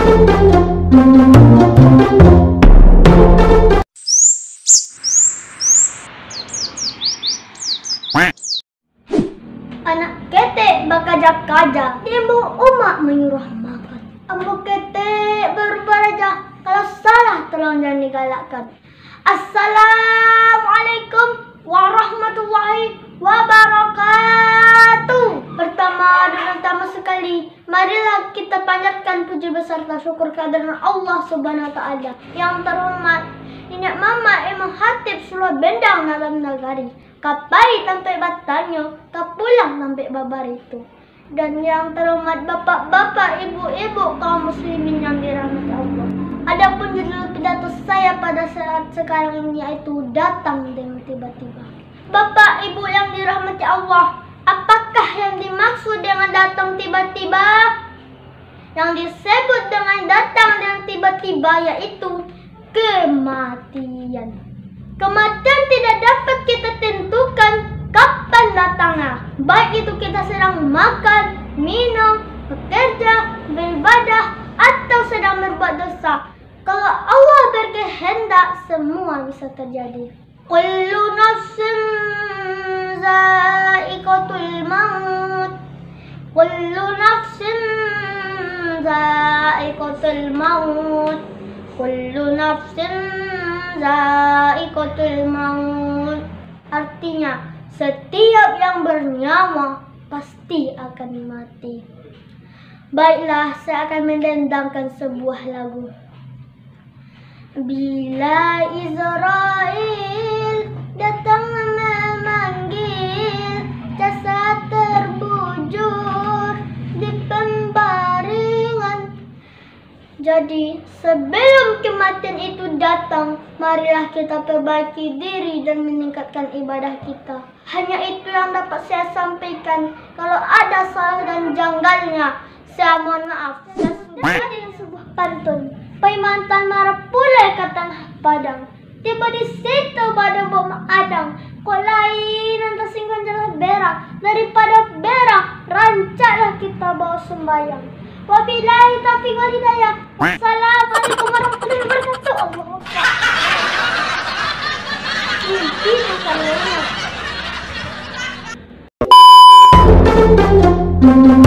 Anak ketek bakajak-kajak, ibu umak menyuruh makan. Ambo ketek baru belajar, kalau salah tolong jangan digalakkan. Assalamualaikum warahmatullahi wabarakatuh. Pertama sekali, marilah kita panjatkan puji beserta syukur kehadiran Allah Subhanahu wa Ta'ala. Yang terhormat Nenek Mama Imam Khatib Surah Bendang dalam nagari. Kapai sampai batanyo, kapulang sampai babar itu. Dan yang terhormat bapak-bapak, ibu-ibu, kaum muslimin yang dirahmati Allah. Adapun judul pidato saya pada saat sekarang ini yaitu datang dengan tiba-tiba. Bapak, ibu yang dirahmati Allah, apakah yang dimaksud dengan datang tiba-tiba? Yang disebut dengan datang dengan tiba-tiba yaitu kematian. Kematian tidak dapat kita tentukan kapan datangnya. Baik itu kita sedang makan, minum, bekerja, beribadah, atau sedang berbuat dosa. Kalau Allah berkehendak, semua bisa terjadi. Kullu nafsin za'iqatul maut. Kullu nafsin za'iqatul maut. Kullu nafsin za'iqatul maut. Artinya, setiap yang bernyawa pasti akan mati. Baiklah, saya akan mendendangkan sebuah lagu. Bila Israel datang memanggil, jasad terbujur di pembaringan. Jadi, sebelum kematian itu datang, marilah kita perbaiki diri dan meningkatkan ibadah kita. Hanya itu yang dapat saya sampaikan. Kalau ada salah dan janggalnya, saya mohon maaf. Saya sudah dengan sebuah pantun. Pai mantan marah pulai ke tanah padang. Tiba di situ pada bom adang. Kok lain antara singgon jalan berak. Daripada berak, rancaklah kita bawa sembahyang. Wabillahi taufiq wal hidayah. Wassalamualaikum warahmatullahi wabarakatuh. Allah. Ini